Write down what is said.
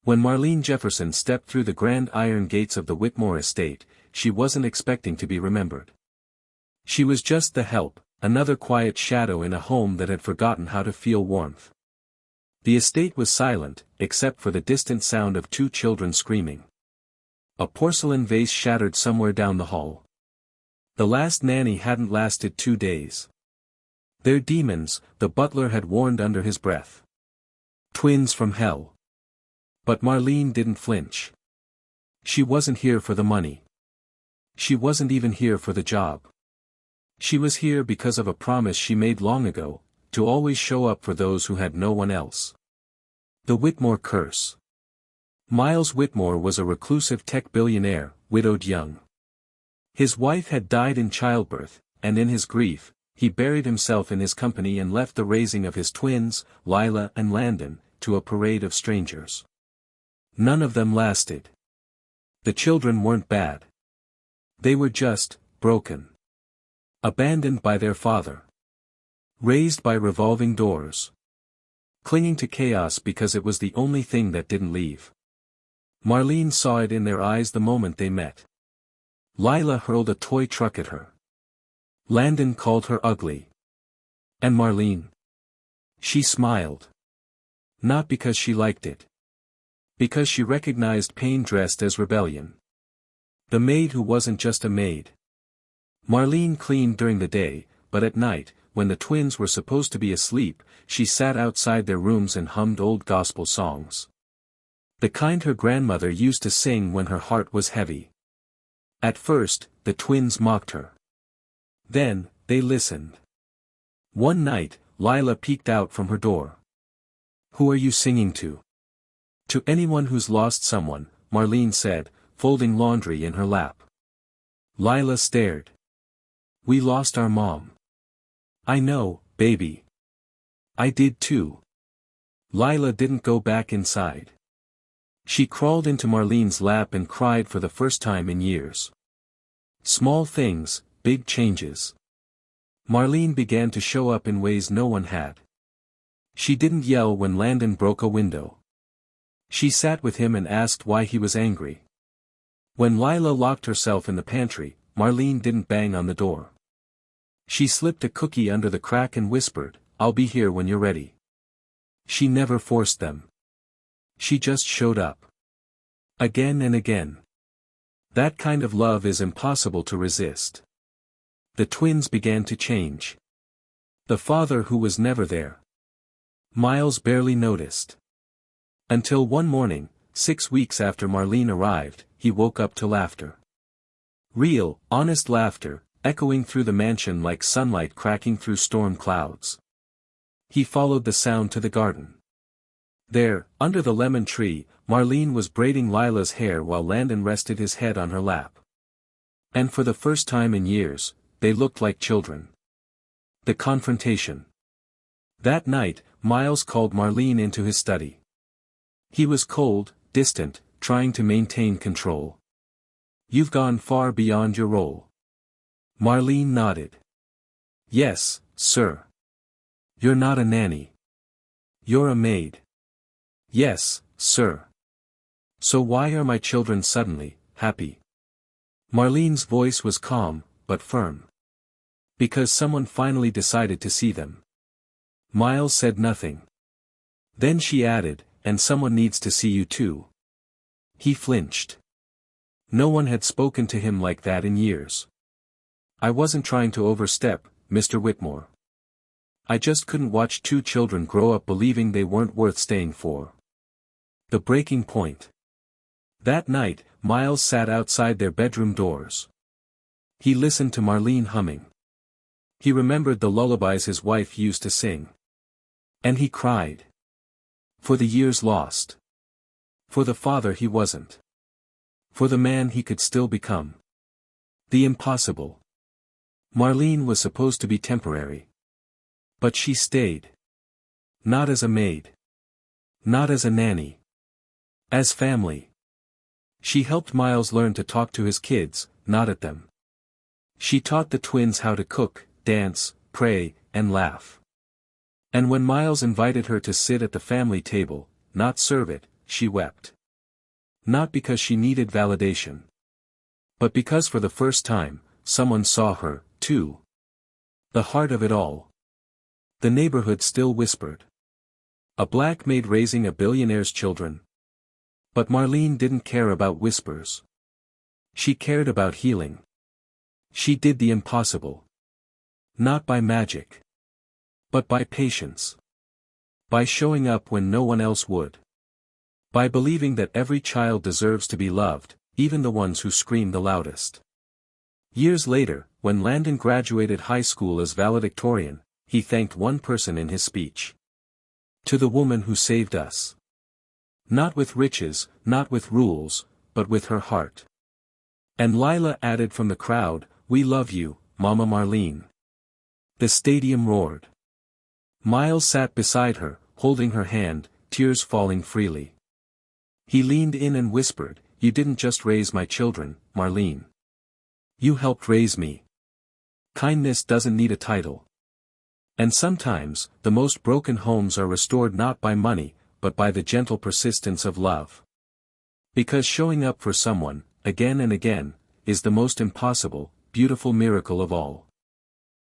When Marlene Jefferson stepped through the grand iron gates of the Whitmore estate, she wasn't expecting to be remembered. She was just the help, another quiet shadow in a home that had forgotten how to feel warmth. The estate was silent, except for the distant sound of two children screaming. A porcelain vase shattered somewhere down the hall. The last nanny hadn't lasted 2 days. They're demons, the butler had warned under his breath. Twins from hell. But Marlene didn't flinch. She wasn't here for the money. She wasn't even here for the job. She was here because of a promise she made long ago, to always show up for those who had no one else. The Whitmore curse. Miles Whitmore was a reclusive tech billionaire, widowed young. His wife had died in childbirth, and in his grief, he buried himself in his company and left the raising of his twins, Lila and Landon, to a parade of strangers. None of them lasted. The children weren't bad. They were just broken. Abandoned by their father. Raised by revolving doors. Clinging to chaos because it was the only thing that didn't leave. Marlene saw it in their eyes the moment they met. Lila hurled a toy truck at her. Landon called her ugly. And Marlene? She smiled. Not because she liked it. Because she recognized pain dressed as rebellion. The maid who wasn't just a maid. Marlene cleaned during the day, but at night, when the twins were supposed to be asleep, she sat outside their rooms and hummed old gospel songs. The kind her grandmother used to sing when her heart was heavy. At first, the twins mocked her. Then, they listened. One night, Lila peeked out from her door. "Who are you singing to?" "To anyone who's lost someone," Marlene said, folding laundry in her lap. Lila stared. "We lost our mom." "I know, baby. I did too." Lila didn't go back inside. She crawled into Marlene's lap and cried for the first time in years. Small things, big changes. Marlene began to show up in ways no one had. She didn't yell when Landon broke a window. She sat with him and asked why he was angry. When Lila locked herself in the pantry, Marlene didn't bang on the door. She slipped a cookie under the crack and whispered, "I'll be here when you're ready." She never forced them. She just showed up. Again and again. That kind of love is impossible to resist. The twins began to change. The father who was never there. Miles barely noticed. Until one morning, 6 weeks after Marlene arrived, he woke up to laughter. Real, honest laughter, echoing through the mansion like sunlight cracking through storm clouds. He followed the sound to the garden. There, under the lemon tree, Marlene was braiding Lila's hair while Landon rested his head on her lap. And for the first time in years, they looked like children. The confrontation. That night, Miles called Marlene into his study. He was cold, distant, trying to maintain control. "You've gone far beyond your role." Marlene nodded. "Yes, sir." "You're not a nanny. You're a maid." "Yes, sir." "So why are my children suddenly happy?" Marlene's voice was calm, but firm. "Because someone finally decided to see them." Miles said nothing. Then she added, "And someone needs to see you too." He flinched. No one had spoken to him like that in years. "I wasn't trying to overstep, Mr. Whitmore. I just couldn't watch 2 children grow up believing they weren't worth staying for." The breaking point. That night, Miles sat outside their bedroom doors. He listened to Marlene humming. He remembered the lullabies his wife used to sing. And he cried. For the years lost. For the father he wasn't. For the man he could still become. The impossible. Marlene was supposed to be temporary. But she stayed. Not as a maid. Not as a nanny. As family. She helped Miles learn to talk to his kids, not at them. She taught the twins how to cook, dance, pray, and laugh. And when Miles invited her to sit at the family table, not serve it, she wept. Not because she needed validation. But because for the first time, someone saw her, too. The heart of it all. The neighborhood still whispered. A black maid raising a billionaire's children. But Marlene didn't care about whispers. She cared about healing. She did the impossible. Not by magic. But by patience. By showing up when no one else would. By believing that every child deserves to be loved, even the ones who scream the loudest. Years later, when Landon graduated high school as valedictorian, he thanked one person in his speech. To the woman who saved us. Not with riches, not with rules, but with her heart. And Lila added from the crowd, "We love you, Mama Marlene." The stadium roared. Miles sat beside her, holding her hand, tears falling freely. He leaned in and whispered, "You didn't just raise my children, Marlene. You helped raise me. Kindness doesn't need a title." And sometimes, the most broken homes are restored not by money, but by the gentle persistence of love. Because showing up for someone, again and again, is the most impossible, beautiful miracle of all.